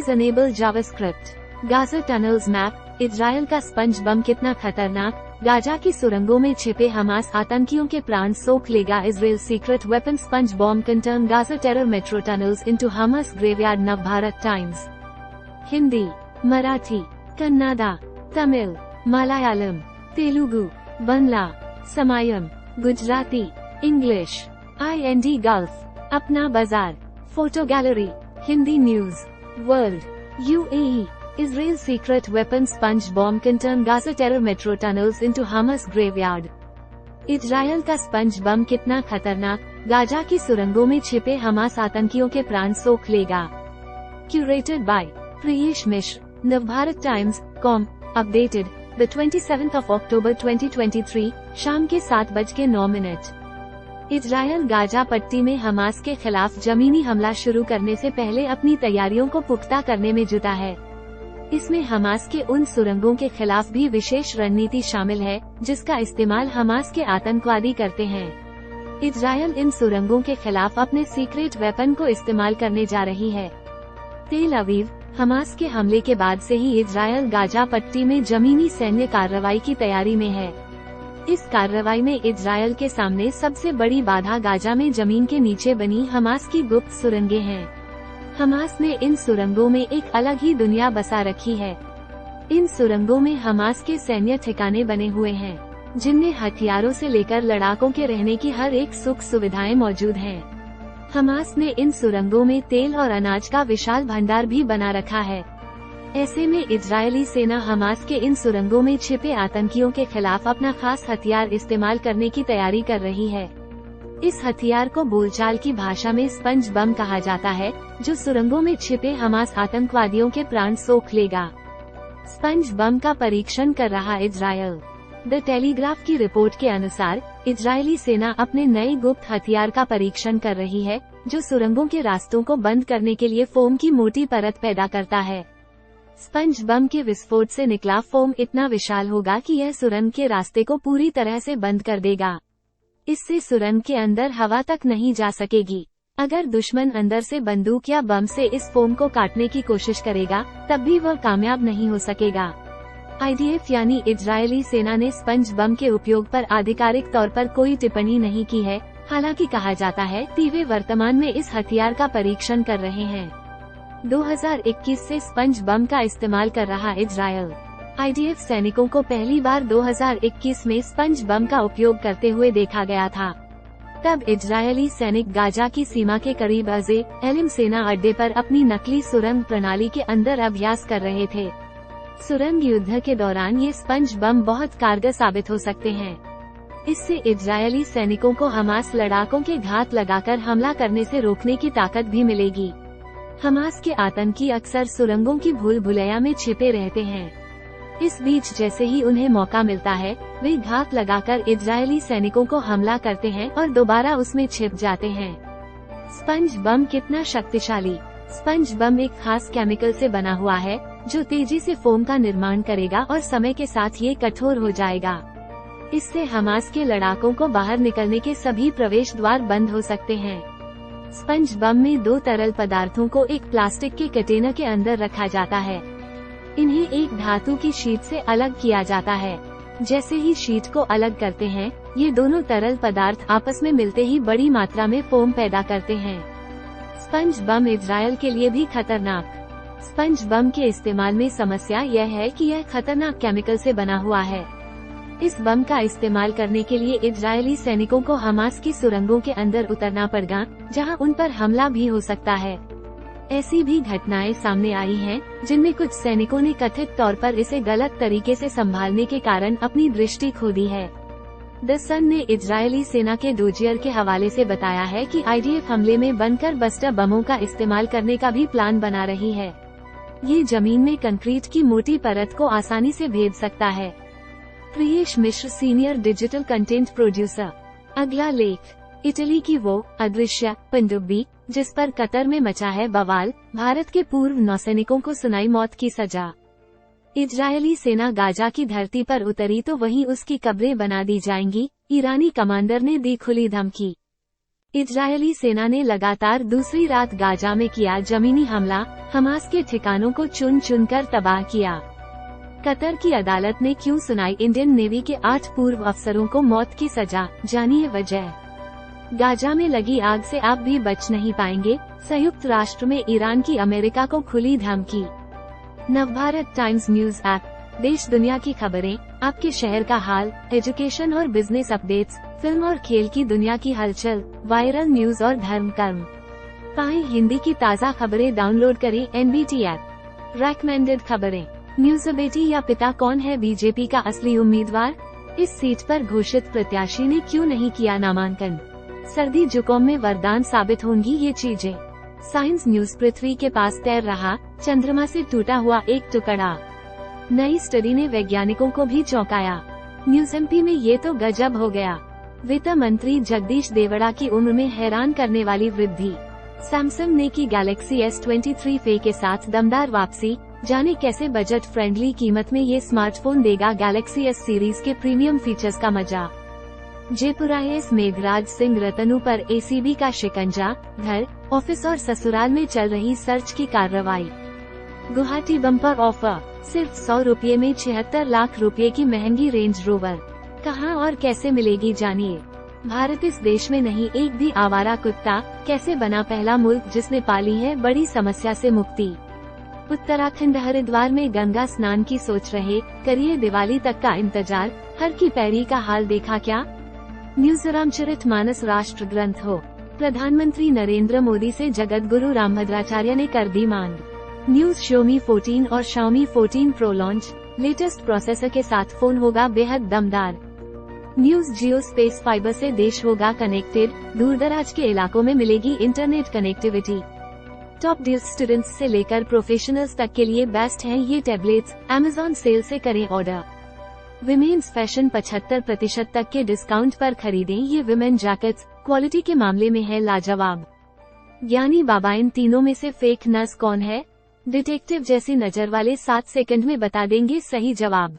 Please enable JavaScript. Gaza tunnels map, Israel का sponge bomb कितना खतरनाक, गाजा की सुरंगों में छिपे हमास आतंकियों के प्राण सोख लेगा। Israel secret weapon sponge bomb can turn Gaza terror metro tunnels into Hamas graveyard. Navbharat Times. Hindi, Marathi, Kannada, Tamil, Malayalam, Telugu, Bangla, Samayam, Gujarati, English. IND gulf, Apna Bazaar, photo gallery, Hindi news, world, UAE। Israel secret weapon sponge bomb can turn Gaza terror metro tunnels into Hamas graveyard। Israel का sponge bomb कितना खतरनाक, Gaza की सुरंगों में छिपे Hamas आतंकियों के प्राण सोख लेगा। Curated bye Priyesh Mishra, Navbharat times com. Updated the 27th of October 2023, शाम के 7:09। इजरायल गाजा पट्टी में हमास के खिलाफ जमीनी हमला शुरू करने से पहले अपनी तैयारियों को पुख्ता करने में जुटा है। इसमें हमास के उन सुरंगों के खिलाफ भी विशेष रणनीति शामिल है जिसका इस्तेमाल हमास के आतंकवादी करते हैं। इजरायल इन सुरंगों के खिलाफ अपने सीक्रेट वेपन को इस्तेमाल करने जा रही है। तेल अवीव, हमास के हमले के बाद से ही इजरायल गाजा पट्टी में जमीनी सैन्य कार्रवाई की तैयारी में है। इस कार्रवाई में इजरायल के सामने सबसे बड़ी बाधा गाजा में जमीन के नीचे बनी हमास की गुप्त सुरंगें हैं। हमास ने इन सुरंगों में एक अलग ही दुनिया बसा रखी है। इन सुरंगों में हमास के सैन्य ठिकाने बने हुए हैं, जिनमें हथियारों से लेकर लड़ाकों के रहने की हर एक सुख सुविधाएं मौजूद हैं। हमास ने इन सुरंगों में तेल और अनाज का विशाल भंडार भी बना रखा है। ऐसे में इजरायली सेना हमास के इन सुरंगों में छिपे आतंकियों के खिलाफ अपना खास हथियार इस्तेमाल करने की तैयारी कर रही है। इस हथियार को बोलचाल की भाषा में स्पंज बम कहा जाता है, जो सुरंगों में छिपे हमास आतंकवादियों के प्राण सोख लेगा। स्पंज बम का परीक्षण कर रहा इजरायल। द टेलीग्राफ की रिपोर्ट के अनुसार इजरायली सेना अपने नए गुप्त हथियार का परीक्षण कर रही है, जो सुरंगों के रास्तों को बंद करने के लिए फोम की मोटी परत पैदा करता है। स्पंज बम के विस्फोट से निकला फोम इतना विशाल होगा कि यह सुरंग के रास्ते को पूरी तरह से बंद कर देगा। इससे सुरंग के अंदर हवा तक नहीं जा सकेगी। अगर दुश्मन अंदर से बंदूक या बम से इस फोम को काटने की कोशिश करेगा, तब भी वह कामयाब नहीं हो सकेगा। IDF यानी इजरायली सेना ने स्पंज बम के उपयोग पर आधिकारिक तौर पर कोई टिप्पणी नहीं की है। हालांकि कहा जाता है कि वे वर्तमान में इस हथियार का परीक्षण कर रहे हैं। 2021 से स्पंज बम का इस्तेमाल कर रहा इजरायल। IDF सैनिकों को पहली बार 2021 में स्पंज बम का उपयोग करते हुए देखा गया था। तब इजरायली सैनिक गाजा की सीमा के करीब अज़े एलिम सेना अड्डे पर अपनी नकली सुरंग प्रणाली के अंदर अभ्यास कर रहे थे। सुरंग युद्ध के दौरान ये स्पंज बम बहुत कारगर साबित हो सकते हैं। इससे इजरायली सैनिकों को हमास लड़ाकों के घात लगाकर हमला करने से रोकने की ताकत भी मिलेगी। हमास के आतंकी अक्सर सुरंगों की भूल भुलैया में छिपे रहते हैं। इस बीच जैसे ही उन्हें मौका मिलता है, वे घात लगाकर इजरायली सैनिकों को हमला करते हैं और दोबारा उसमें छिप जाते हैं। स्पंज बम कितना शक्तिशाली। स्पंज बम एक खास केमिकल से बना हुआ है, जो तेजी से फोम का निर्माण करेगा और समय के साथ ये कठोर हो जाएगा। इससे हमास के लड़ाकों को बाहर निकलने के सभी प्रवेश द्वार बंद हो सकते हैं। स्पंज बम में 2 तरल पदार्थों को एक प्लास्टिक के कंटेनर के अंदर रखा जाता है। इन्हें एक धातु की शीट से अलग किया जाता है। जैसे ही शीट को अलग करते हैं, ये दोनों तरल पदार्थ आपस में मिलते ही बड़ी मात्रा में फोम पैदा करते हैं। स्पंज बम इजरायल के लिए भी खतरनाक। स्पंज बम के इस्तेमाल में समस्या यह है कि यह खतरनाक केमिकल से बना हुआ है। इस बम का इस्तेमाल करने के लिए इजरायली सैनिकों को हमास की सुरंगों के अंदर उतरना पड़ेगा, जहां उन पर हमला भी हो सकता है। ऐसी भी घटनाएं सामने आई हैं, जिनमें कुछ सैनिकों ने कथित तौर पर इसे गलत तरीके से संभालने के कारण अपनी दृष्टि खो दी है। द सन ने इजरायली सेना के डोजियर के हवाले से बताया है कि IDF हमले में बनकर बस्टर बमों का इस्तेमाल करने का भी प्लान बना रही है। ये जमीन में कंक्रीट की मोटी परत को आसानी से भेद सकता है। प्रियेश मिश्र, सीनियर डिजिटल कंटेंट प्रोड्यूसर। अगला लेख, इटली की वो अदृश्य पनडुब्बी जिस पर कतर में मचा है बवाल, भारत के पूर्व नौसैनिकों को सुनाई मौत की सजा। इजरायली सेना गाजा की धरती पर उतरी तो वहीं उसकी कब्रें बना दी जाएंगी, ईरानी कमांडर ने दी खुली धमकी। इजरायली सेना ने लगातार दूसरी रात गाजा में किया जमीनी हमला, हमास के ठिकानों को चुन चुनकर तबाह किया। कतर की अदालत ने क्यों सुनाई इंडियन नेवी के 8 पूर्व अफसरों को मौत की सजा, जानिए वजह। गाजा में लगी आग से आप भी बच नहीं पाएंगे, संयुक्त राष्ट्र में ईरान की अमेरिका को खुली धमकी। नवभारत टाइम्स न्यूज ऐप, देश दुनिया की खबरें, आपके शहर का हाल, एजुकेशन और बिजनेस अपडेट्स, फिल्म और खेल की दुनिया की हलचल, वायरल न्यूज और धर्म कर्म। पाएं हिंदी की ताज़ा खबरें, डाउनलोड करें NBT ऐप। रेकमेंडेड खबरें। न्यूज। बेटी या पिता कौन है बीजेपी का असली उम्मीदवार? इस सीट पर घोषित प्रत्याशी ने क्यों नहीं किया नामांकन? सर्दी जुकाम में वरदान साबित होंगी ये चीजें। Science news. पृथ्वी के पास तैर रहा चंद्रमा से टूटा हुआ एक टुकड़ा। नई स्टडी ने वैज्ञानिकों को भी चौंकाया। न्यूज। MP में ये तो गजब हो गया। वित्त मंत्री जगदीश देवड़ा की उम्र में हैरान करने वाली वृद्धि। सैमसंग ने की गैलेक्सी S23 FE के साथ दमदार वापसी, जाने कैसे बजट फ्रेंडली कीमत में ये स्मार्टफोन देगा गैलेक्सी S सीरीज के प्रीमियम फीचर्स का मजा। जयपुर IAS मेघराज सिंह रतनू पर ACB का शिकंजा, घर, ऑफिस और ससुराल में चल रही सर्च की कार्रवाई। गुवाहाटी बम्पर ऑफर, सिर्फ 100 रुपये में 76 लाख रुपए की महंगी रेंज रोवर। कहां और कैसे मिलेगी, जानिए। भारत इस देश में नहीं एक भी आवारा कुत्ता, कैसे बना पहला मुल्क जिसने पाली है बड़ी समस्या से मुक्ति। उत्तराखंड हरिद्वार में गंगा स्नान की सोच रहे, करिए दिवाली तक का इंतजार, हर की पैरी का हाल देखा क्या? न्यूज। रामचरितमानस राष्ट्र ग्रंथ हो, प्रधानमंत्री नरेंद्र मोदी से जगत गुरु रामभद्राचार्य ने कर दी मांग। न्यूज। Xiaomi 14 और Xiaomi 14 Pro launch, latest processor के साथ फोन होगा बेहद दमदार। न्यूज। जियो स्पेस फाइबर से देश होगा कनेक्टेड, दूरदराज के इलाकों में मिलेगी internet connectivity. Top deals. Students से लेकर प्रोफेशनल्स तक के लिए बेस्ट हैं ये टैबलेट्स, Amazon सेल से करें ऑर्डर। विमेन्स फैशन 75% तक के डिस्काउंट पर खरीदें ये विमेन जैकेट्स, क्वालिटी के मामले में है लाजवाब। ज्ञानी बाबा, इन तीनों में से फेक नर्स कौन है? डिटेक्टिव जैसी नजर वाले 7 सेकंड में बता देंगे सही जवाब।